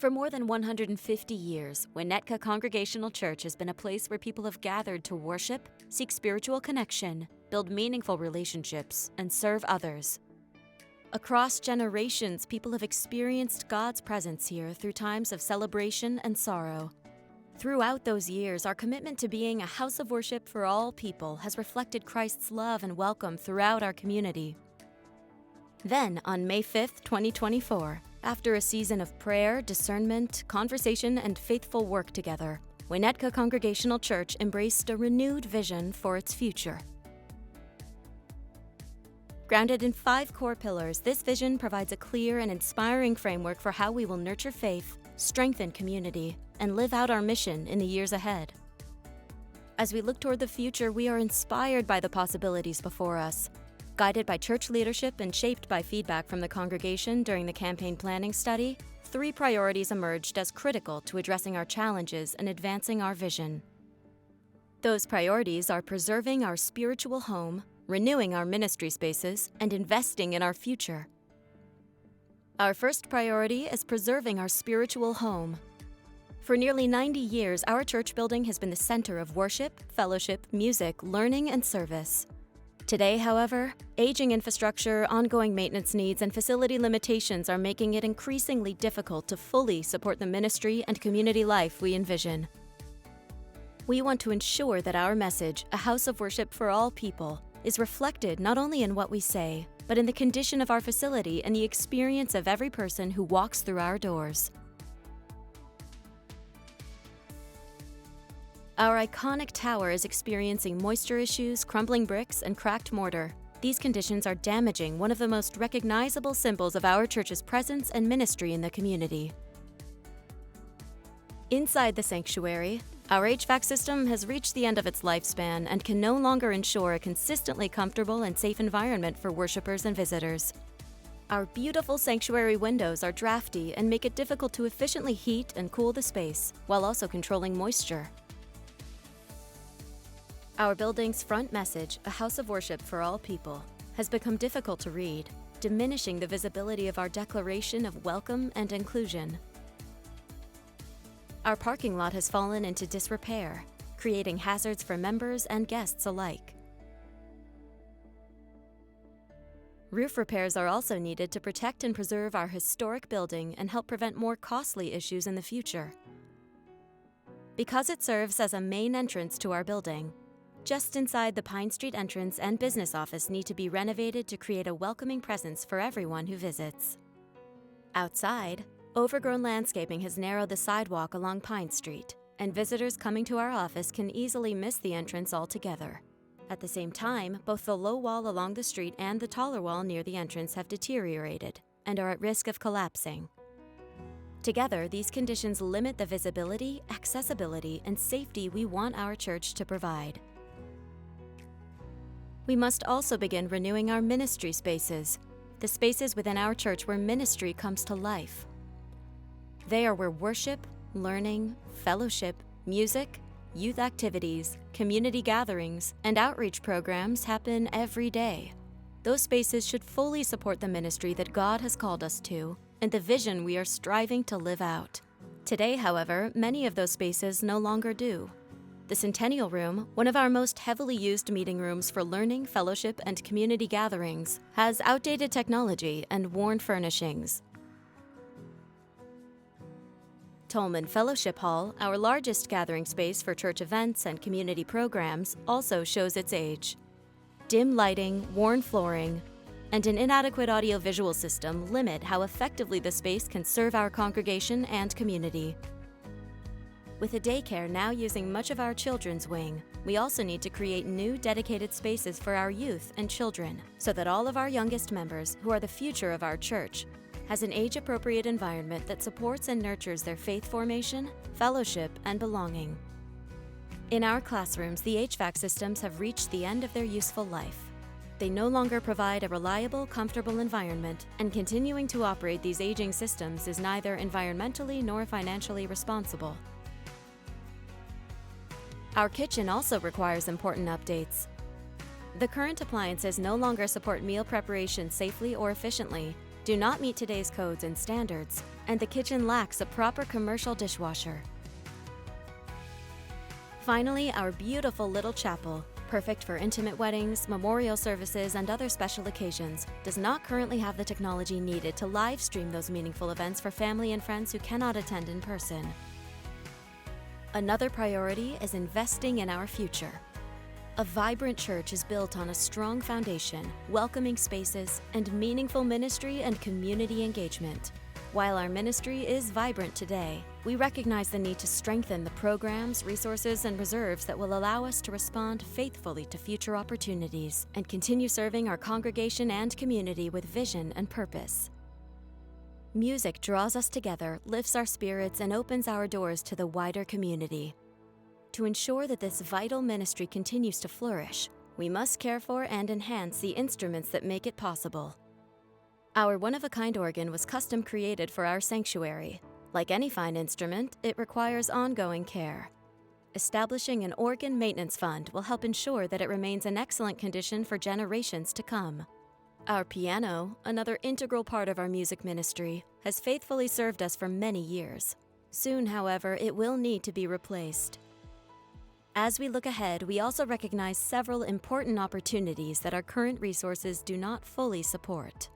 For more than 150 years, Winnetka Congregational Church has been a place where people have gathered to worship, seek spiritual connection, build meaningful relationships, and serve others. Across generations, people have experienced God's presence here through times of celebration and sorrow. Throughout those years, our commitment to being a house of worship for all people has reflected Christ's love and welcome throughout our community. Then, on May 5th, 2024, after a season of prayer, discernment, conversation, and faithful work together, Winnetka Congregational Church embraced a renewed vision for its future. Grounded in 5 core pillars, this vision provides a clear and inspiring framework for how we will nurture faith, strengthen community, and live out our mission in the years ahead. As we look toward the future, we are inspired by the possibilities before us. Guided by church leadership and shaped by feedback from the congregation during the campaign planning study, 3 priorities emerged as critical to addressing our challenges and advancing our vision. Those priorities are preserving our spiritual home, renewing our ministry spaces, and investing in our future. Our first priority is preserving our spiritual home. For nearly 90 years, our church building has been the center of worship, fellowship, music, learning, and service. Today, however, aging infrastructure, ongoing maintenance needs, and facility limitations are making it increasingly difficult to fully support the ministry and community life we envision. We want to ensure that our message, a house of worship for all people, is reflected not only in what we say, but in the condition of our facility and the experience of every person who walks through our doors. Our iconic tower is experiencing moisture issues, crumbling bricks, and cracked mortar. These conditions are damaging one of the most recognizable symbols of our church's presence and ministry in the community. Inside the sanctuary, our HVAC system has reached the end of its lifespan and can no longer ensure a consistently comfortable and safe environment for worshipers and visitors. Our beautiful sanctuary windows are drafty and make it difficult to efficiently heat and cool the space, while also controlling moisture. Our building's front message, a house of worship for all people, has become difficult to read, diminishing the visibility of our declaration of welcome and inclusion. Our parking lot has fallen into disrepair, creating hazards for members and guests alike. Roof repairs are also needed to protect and preserve our historic building and help prevent more costly issues in the future. Because it serves as a main entrance to our building, just inside the Pine Street entrance and business office need to be renovated to create a welcoming presence for everyone who visits. Outside, overgrown landscaping has narrowed the sidewalk along Pine Street, and visitors coming to our office can easily miss the entrance altogether. At the same time, both the low wall along the street and the taller wall near the entrance have deteriorated and are at risk of collapsing. Together, these conditions limit the visibility, accessibility, and safety we want our church to provide. We must also begin renewing our ministry spaces, the spaces within our church where ministry comes to life. They are where worship, learning, fellowship, music, youth activities, community gatherings, and outreach programs happen every day. Those spaces should fully support the ministry that God has called us to and the vision we are striving to live out. Today, however, many of those spaces no longer do. The Centennial Room, one of our most heavily used meeting rooms for learning, fellowship, and community gatherings, has outdated technology and worn furnishings. Tolman Fellowship Hall, our largest gathering space for church events and community programs, also shows its age. Dim lighting, worn flooring, and an inadequate audiovisual system limit how effectively the space can serve our congregation and community. With a daycare now using much of our children's wing, we also need to create new dedicated spaces for our youth and children so that all of our youngest members, who are the future of our church, has an age-appropriate environment that supports and nurtures their faith formation, fellowship, and belonging. In our classrooms, the HVAC systems have reached the end of their useful life. They no longer provide a reliable, comfortable environment, and continuing to operate these aging systems is neither environmentally nor financially responsible. Our kitchen also requires important updates. The current appliances no longer support meal preparation safely or efficiently, do not meet today's codes and standards, and the kitchen lacks a proper commercial dishwasher. Finally, our beautiful little chapel, perfect for intimate weddings, memorial services, and other special occasions, does not currently have the technology needed to live stream those meaningful events for family and friends who cannot attend in person. Another priority is investing in our future. A vibrant church is built on a strong foundation, welcoming spaces, and meaningful ministry and community engagement. While our ministry is vibrant today, we recognize the need to strengthen the programs, resources, and reserves that will allow us to respond faithfully to future opportunities and continue serving our congregation and community with vision and purpose. Music draws us together, lifts our spirits, and opens our doors to the wider community. To ensure that this vital ministry continues to flourish, we must care for and enhance the instruments that make it possible. Our one-of-a-kind organ was custom created for our sanctuary. Like any fine instrument, it requires ongoing care. Establishing an organ maintenance fund will help ensure that it remains in excellent condition for generations to come. Our piano, another integral part of our music ministry, has faithfully served us for many years. Soon, however, it will need to be replaced. As we look ahead, we also recognize several important opportunities that our current resources do not fully support.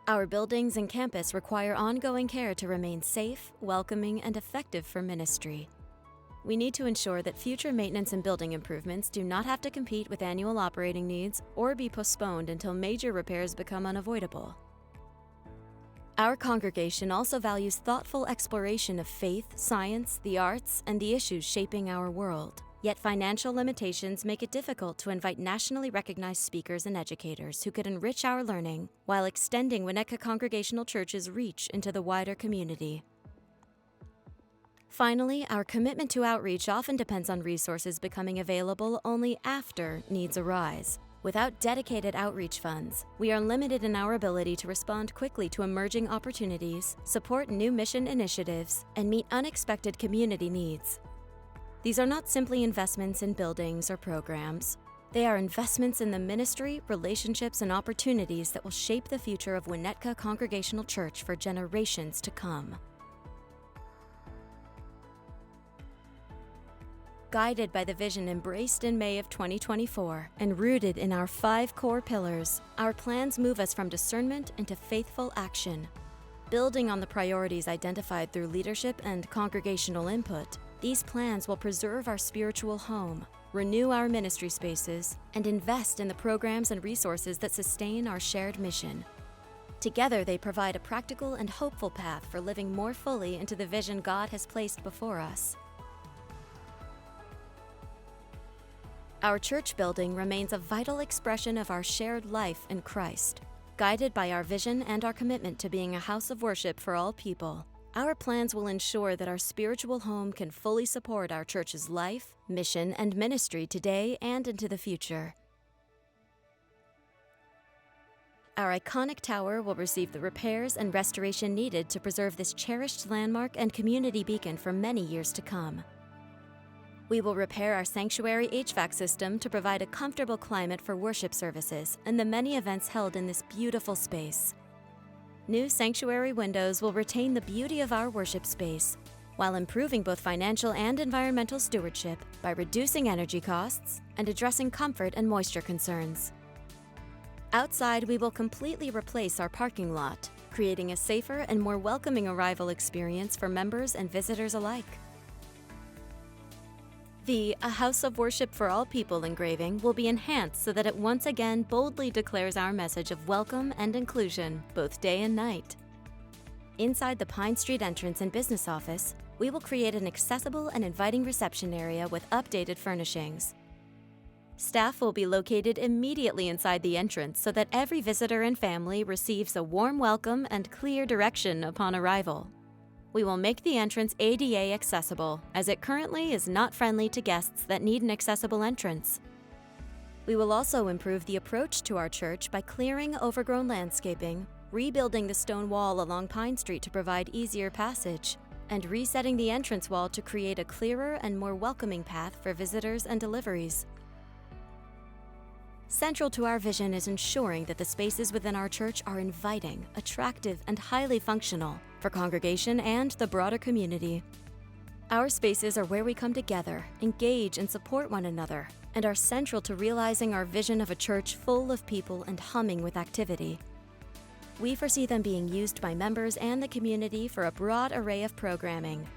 Our buildings and campus require ongoing care to remain safe, welcoming, and effective for ministry. We need to ensure that future maintenance and building improvements do not have to compete with annual operating needs or be postponed until major repairs become unavoidable. Our congregation also values thoughtful exploration of faith, science, the arts, and the issues shaping our world. Yet financial limitations make it difficult to invite nationally recognized speakers and educators who could enrich our learning while extending Winnetka Congregational Church's reach into the wider community. Finally, our commitment to outreach often depends on resources becoming available only after needs arise. Without dedicated outreach funds, we are limited in our ability to respond quickly to emerging opportunities, support new mission initiatives, and meet unexpected community needs. These are not simply investments in buildings or programs. They are investments in the ministry, relationships, and opportunities that will shape the future of Winnetka Congregational Church for generations to come. Guided by the vision embraced in May of 2024 and rooted in our 5 core pillars, our plans move us from discernment into faithful action. Building on the priorities identified through leadership and congregational input, these plans will preserve our spiritual home, renew our ministry spaces, and invest in the programs and resources that sustain our shared mission. Together, they provide a practical and hopeful path for living more fully into the vision God has placed before us. Our church building remains a vital expression of our shared life in Christ. Guided by our vision and our commitment to being a house of worship for all people, our plans will ensure that our spiritual home can fully support our church's life, mission, and ministry today and into the future. Our iconic tower will receive the repairs and restoration needed to preserve this cherished landmark and community beacon for many years to come. We will repair our sanctuary HVAC system to provide a comfortable climate for worship services and the many events held in this beautiful space. New sanctuary windows will retain the beauty of our worship space, while improving both financial and environmental stewardship by reducing energy costs and addressing comfort and moisture concerns. Outside, we will completely replace our parking lot, creating a safer and more welcoming arrival experience for members and visitors alike. The A House of Worship for All People engraving will be enhanced so that it once again boldly declares our message of welcome and inclusion, both day and night. Inside the Pine Street entrance and business office, we will create an accessible and inviting reception area with updated furnishings. Staff will be located immediately inside the entrance so that every visitor and family receives a warm welcome and clear direction upon arrival. We will make the entrance ADA accessible, as it currently is not friendly to guests that need an accessible entrance. We will also improve the approach to our church by clearing overgrown landscaping, rebuilding the stone wall along Pine Street to provide easier passage, and resetting the entrance wall to create a clearer and more welcoming path for visitors and deliveries. Central to our vision is ensuring that the spaces within our church are inviting, attractive, and highly functional for congregation and the broader community. Our spaces are where we come together, engage, and support one another, and are central to realizing our vision of a church full of people and humming with activity. We foresee them being used by members and the community for a broad array of programming.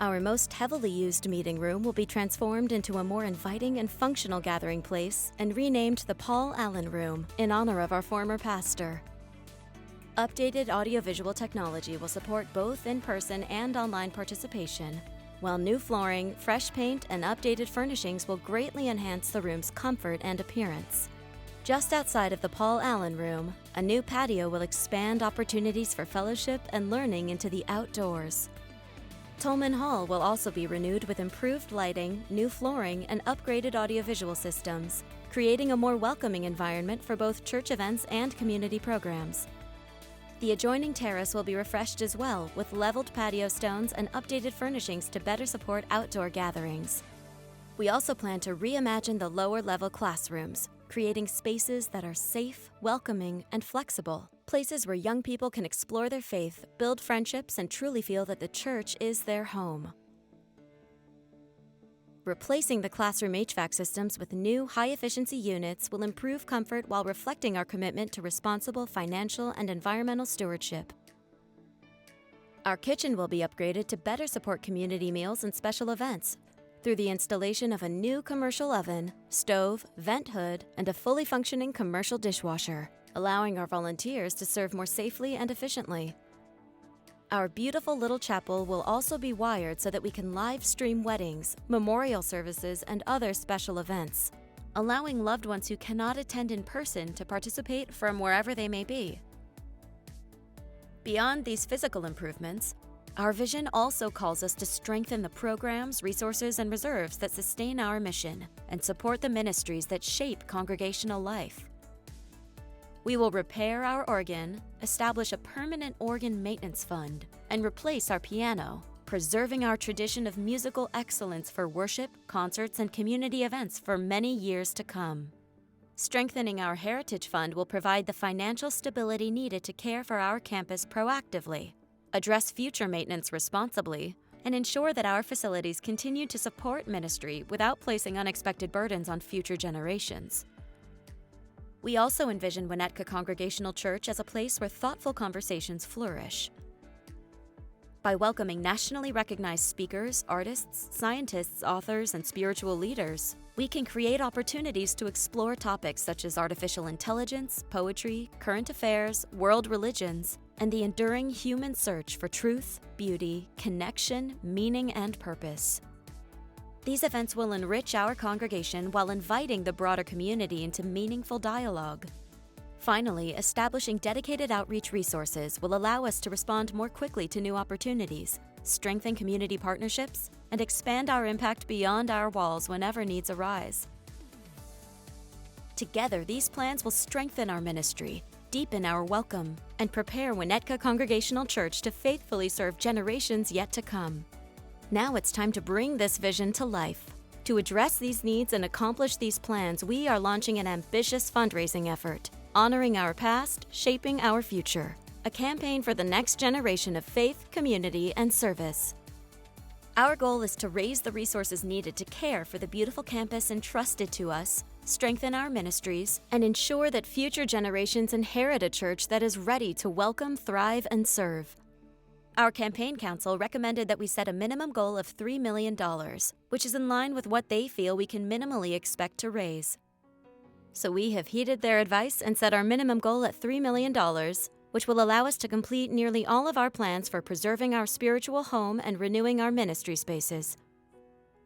Our most heavily used meeting room will be transformed into a more inviting and functional gathering place and renamed the Paul Allen Room in honor of our former pastor. Updated audiovisual technology will support both in-person and online participation, while new flooring, fresh paint, and updated furnishings will greatly enhance the room's comfort and appearance. Just outside of the Paul Allen Room, a new patio will expand opportunities for fellowship and learning into the outdoors. Tolman Hall will also be renewed with improved lighting, new flooring, and upgraded audiovisual systems, creating a more welcoming environment for both church events and community programs. The adjoining terrace will be refreshed as well, with leveled patio stones and updated furnishings to better support outdoor gatherings. We also plan to reimagine the lower-level classrooms, creating spaces that are safe, welcoming, and flexible, places where young people can explore their faith, build friendships, and truly feel that the church is their home. Replacing the classroom HVAC systems with new, high-efficiency units will improve comfort while reflecting our commitment to responsible financial and environmental stewardship. Our kitchen will be upgraded to better support community meals and special events through the installation of a new commercial oven, stove, vent hood, and a fully functioning commercial dishwasher, allowing our volunteers to serve more safely and efficiently. Our beautiful little chapel will also be wired so that we can live stream weddings, memorial services, and other special events, allowing loved ones who cannot attend in person to participate from wherever they may be. Beyond these physical improvements, our vision also calls us to strengthen the programs, resources, and reserves that sustain our mission and support the ministries that shape congregational life. We will repair our organ, establish a permanent organ maintenance fund, and replace our piano, preserving our tradition of musical excellence for worship, concerts, and community events for many years to come. Strengthening our heritage fund will provide the financial stability needed to care for our campus proactively, address future maintenance responsibly, and ensure that our facilities continue to support ministry without placing unexpected burdens on future generations. We also envision Winnetka Congregational Church as a place where thoughtful conversations flourish. By welcoming nationally recognized speakers, artists, scientists, authors, and spiritual leaders, we can create opportunities to explore topics such as artificial intelligence, poetry, current affairs, world religions, and the enduring human search for truth, beauty, connection, meaning, and purpose. These events will enrich our congregation while inviting the broader community into meaningful dialogue. Finally, establishing dedicated outreach resources will allow us to respond more quickly to new opportunities, strengthen community partnerships, and expand our impact beyond our walls whenever needs arise. Together, these plans will strengthen our ministry, deepen our welcome, and prepare Winnetka Congregational Church to faithfully serve generations yet to come. Now it's time to bring this vision to life. To address these needs and accomplish these plans, we are launching an ambitious fundraising effort, honoring our past, shaping our future, a campaign for the next generation of faith, community, and service. Our goal is to raise the resources needed to care for the beautiful campus entrusted to us, strengthen our ministries, and ensure that future generations inherit a church that is ready to welcome, thrive, and serve. Our campaign council recommended that we set a minimum goal of $3 million, which is in line with what they feel we can minimally expect to raise. So we have heeded their advice and set our minimum goal at $3 million, which will allow us to complete nearly all of our plans for preserving our spiritual home and renewing our ministry spaces.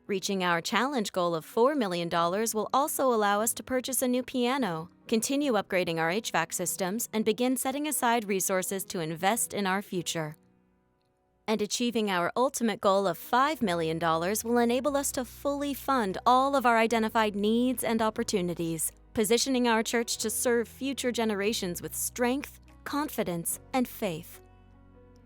Reaching our challenge goal of $4 million will also allow us to purchase a new piano, continue upgrading our HVAC systems, and begin setting aside resources to invest in our future. And achieving our ultimate goal of $5 million will enable us to fully fund all of our identified needs and opportunities, positioning our church to serve future generations with strength, confidence, and faith.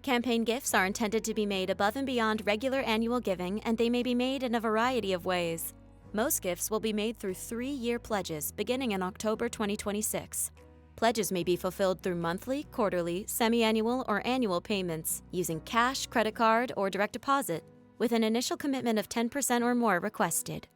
Campaign gifts are intended to be made above and beyond regular annual giving, and they may be made in a variety of ways. Most gifts will be made through 3-year pledges beginning in October 2026. Pledges may be fulfilled through monthly, quarterly, semi-annual, or annual payments using cash, credit card, or direct deposit, with an initial commitment of 10% or more requested.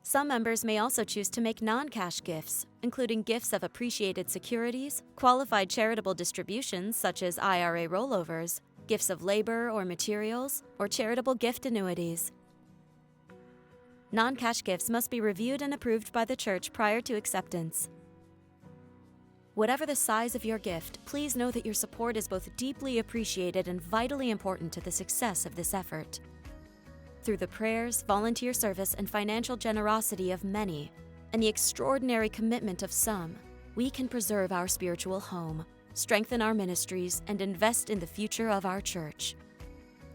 Some members may also choose to make non-cash gifts, including gifts of appreciated securities, qualified charitable distributions such as IRA rollovers, gifts of labor or materials, or charitable gift annuities. Non-cash gifts must be reviewed and approved by the church prior to acceptance. Whatever the size of your gift, please know that your support is both deeply appreciated and vitally important to the success of this effort. Through the prayers, volunteer service, and financial generosity of many, and the extraordinary commitment of some, we can preserve our spiritual home, strengthen our ministries, and invest in the future of our church.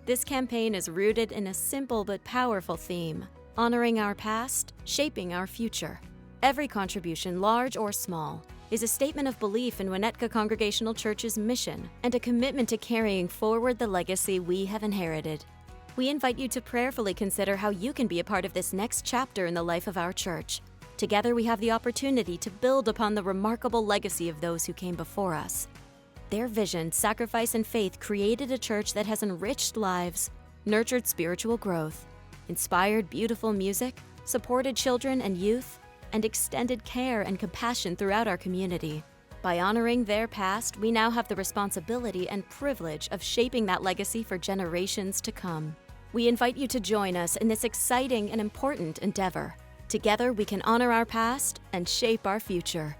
This campaign is rooted in a simple but powerful theme: honoring our past, shaping our future. Every contribution, large or small, is a statement of belief in Winnetka Congregational Church's mission and a commitment to carrying forward the legacy we have inherited. We invite you to prayerfully consider how you can be a part of this next chapter in the life of our church. Together, we have the opportunity to build upon the remarkable legacy of those who came before us. Their vision, sacrifice, and faith created a church that has enriched lives, nurtured spiritual growth, inspired beautiful music, supported children and youth, and extended care and compassion throughout our community. By honoring their past, we now have the responsibility and privilege of shaping that legacy for generations to come. We invite you to join us in this exciting and important endeavor. Together, we can honor our past and shape our future.